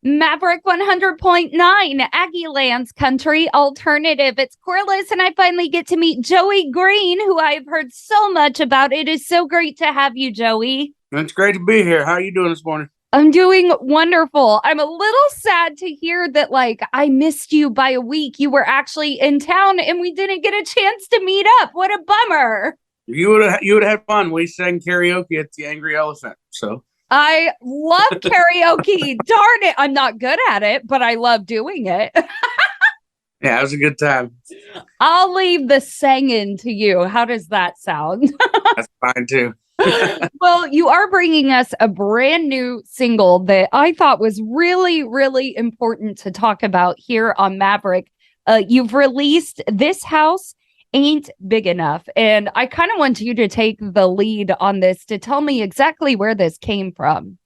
Maverick 100.9, Aggie Lands Country Alternative. It's Corliss, and I finally get to meet Joey Green, who I've heard so much about. It is so great to have you, Joey. It's great to be here. How are you doing this morning? I'm doing wonderful. I'm a little sad to hear that, I missed you by a week. You were actually in town and we didn't get a chance to meet up. What a bummer. You would have had fun. We sang karaoke at the Angry Elephant. So I love karaoke. Darn it. I'm not good at it, but I love doing it. yeah, it was a good time. I'll leave the singing to you. How does that sound? That's fine too. Well, you are bringing us a brand new single that I thought was really, really important to talk about here on Maverick. You've released This House Ain't Big Enough. And I kind of want you to take the lead on this to tell me exactly where this came from.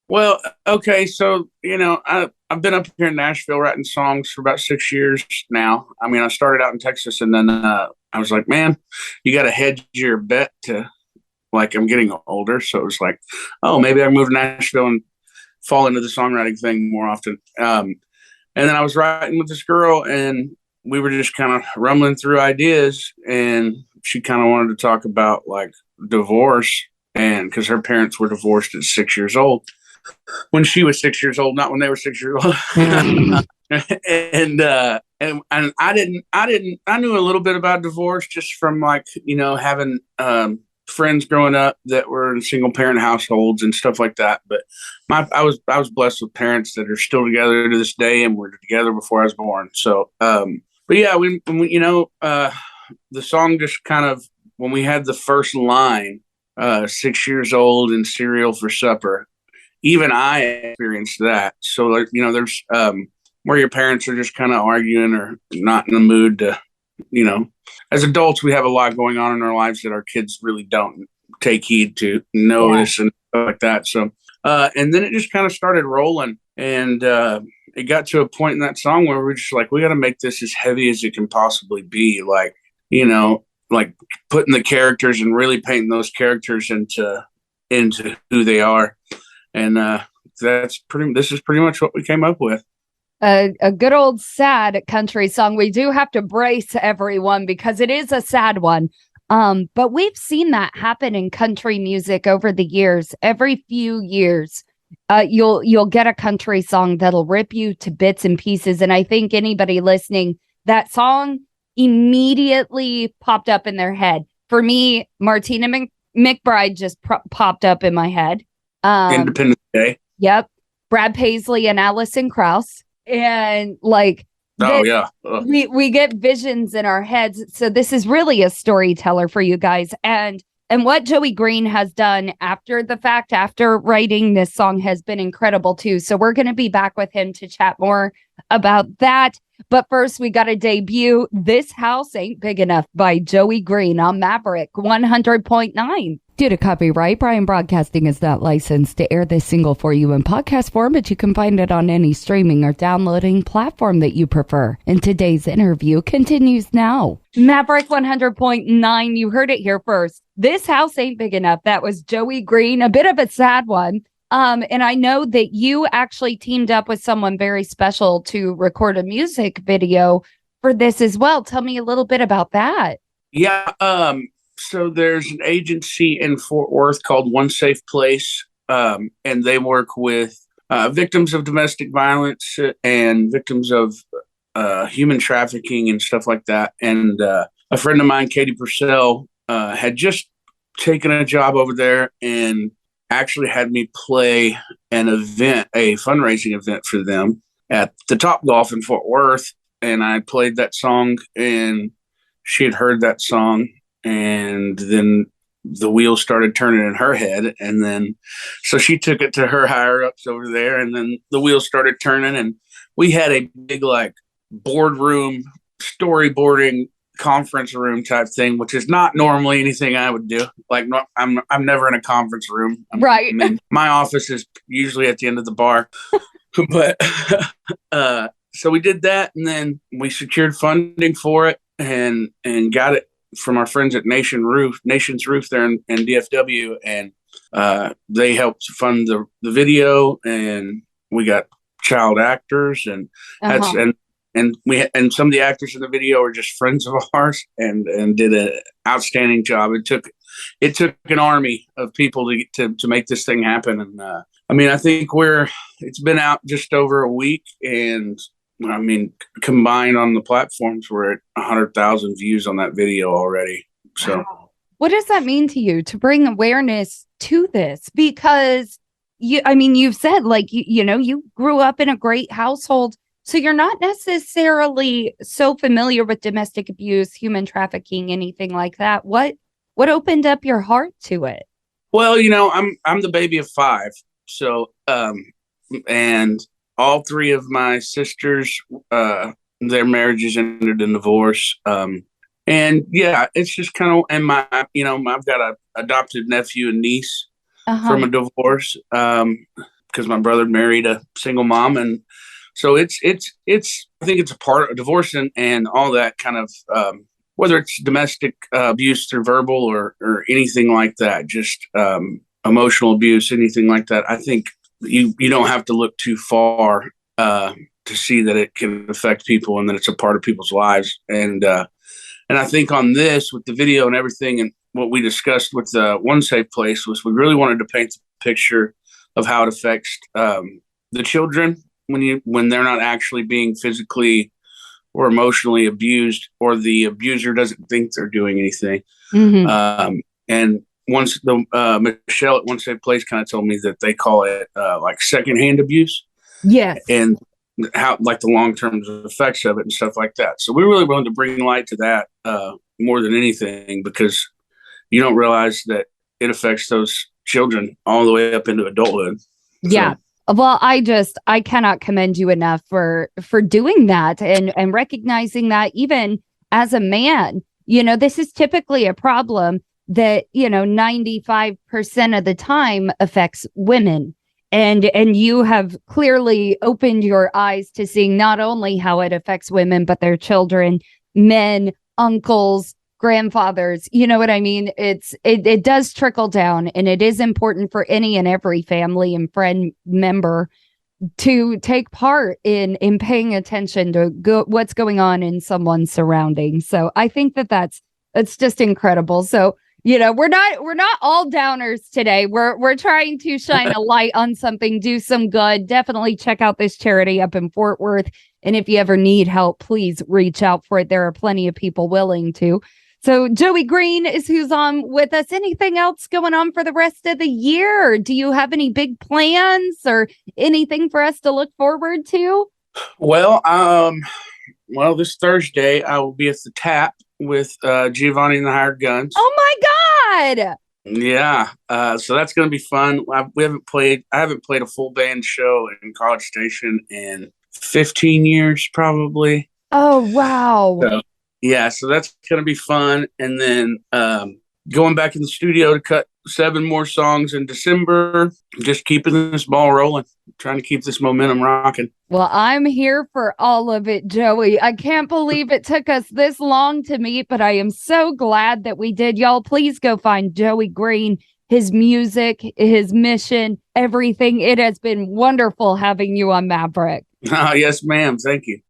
Well, okay, so I've been up here in Nashville writing songs for about 6 years now. I mean, I started out in Texas, and then I was like, man, you got to hedge your bet to I'm getting older, so it was like, oh, maybe I move to Nashville and fall into the songwriting thing more often. And then I was writing with this girl, and we were just kind of rumbling through ideas, and she kind of wanted to talk about divorce, and because her parents were divorced at 6 years old, when she was 6 years old, not when they were 6 years old. and I knew a little bit about divorce just from having friends growing up that were in single parent households and stuff like that. But I was blessed with parents that are still together to this day and were together before I was born. So, but yeah, the song just kind of, when we had the first line, 6 years old and cereal for supper, even I experienced that. So there's where your parents are just kind of arguing or not in the mood to, as adults, we have a lot going on in our lives that our kids really don't take heed to notice and stuff like that. So, and then it just kind of started rolling, and it got to a point in that song where we're just like, we got to make this as heavy as it can possibly be. Putting the characters and really painting those characters into who they are. And this is pretty much what we came up with. A good old sad country song. We do have to brace everyone because it is a sad one. But we've seen that happen in country music over the years. Every few years, you'll get a country song that'll rip you to bits and pieces. And I think anybody listening, that song immediately popped up in their head. For me, Martina McBride just popped up in my head. Independence Day. Yep. Brad Paisley and Alison Krauss. And we get visions in our heads. So this is really a storyteller for you guys. And what Joey Green has done after the fact, after writing this song, has been incredible too. So we're going to be back with him to chat more about that. But first, we got to debut This House Ain't Big Enough by Joey Green on Maverick 100.9. Due to copyright, Brian Broadcasting is not licensed to air this single for you in podcast form, but you can find it on any streaming or downloading platform that you prefer. And today's interview continues now. Maverick 100.9, you heard it here first. This House Ain't Big Enough. That was Joey Green, a bit of a sad one. And I know that you actually teamed up with someone very special to record a music video for this as well. Tell me a little bit about that. Yeah. So there's an agency in Fort Worth called One Safe Place, and they work with victims of domestic violence and victims of human trafficking and stuff like that. And a friend of mine, Katie Purcell, had just taken a job over there and actually had me play an event, a fundraising event for them at the Top Golf in Fort Worth. And I played that song, and she had heard that song. And then the wheels started turning in her head. And then, so she took it to her higher ups over there, and then the wheels started turning, and we had a big, boardroom storyboarding conference room type thing, which is not normally anything I would do. I'm never in a conference room. Right. My office is usually at the end of the bar, but, so we did that, and then we secured funding for it and got it from our friends at Nation's Roof there in DFW, and they helped fund the video, and we got child actors, and that's and some of the actors in the video are just friends of ours, and did an outstanding job. It took an army of people to make this thing happen, and I mean, I think it's been out just over a week, and I mean, combined on the platforms, we're at 100,000 views on that video already. So, wow. What does that mean to you to bring awareness to this? Because you've said like, you grew up in a great household, so you're not necessarily so familiar with domestic abuse, human trafficking, anything like that. What opened up your heart to it? Well, I'm the baby of 5. So, and all 3 of my sisters, their marriages ended in divorce. And yeah, it's just kind of, and I've got a adopted nephew and niece from a divorce, because my brother married a single mom. And so I think it's a part of divorce and all that kind of, whether it's domestic abuse through verbal or anything like that, just emotional abuse, anything like that. I think you don't have to look too far to see that it can affect people and that it's a part of people's lives. And I think on this, with the video and everything, and what we discussed with One Safe Place, was we really wanted to paint the picture of how it affects the children when they're not actually being physically or emotionally abused, or the abuser doesn't think they're doing anything. And once Michelle at One Safe Place kind of told me that they call it like secondhand abuse. Yes. And how, like, the long-term effects of it and stuff like that. So we really wanted to bring light to that more than anything, because you don't realize that it affects those children all the way up into adulthood. Yeah. So, well, I cannot commend you enough for doing that and recognizing that even as a man, this is typically a problem that, 95% of the time affects women. And you have clearly opened your eyes to seeing not only how it affects women, but their children, men, uncles, grandfathers. You know what I mean? It does trickle down, and it is important for any and every family and friend member to take part in paying attention to what's going on in someone's surroundings. So I think that's just incredible. So, we're not all downers today. We're trying to shine a light on something, do some good. Definitely check out this charity up in Fort Worth. And if you ever need help, please reach out for it. There are plenty of people willing to. So Joey Green is who's on with us. Anything else going on for the rest of the year? Do you have any big plans or anything for us to look forward to? Well, this Thursday I will be at the Tap with Giovanni and the Hired Guns. Oh my God! Yeah, so that's going to be fun. I haven't played a full band show in College Station in 15 years, probably. Oh wow! So, yeah, so that's going to be fun, and then going back in the studio to cut 7 more songs in December. Just keeping this ball rolling, trying to keep this momentum rocking. Well, I'm here for all of it, Joey. I can't believe it took us this long to meet, but I am so glad that we did. Y'all, please go find Joey Green, his music, his mission, everything. It has been wonderful having you on Maverick. Yes, ma'am. Thank you.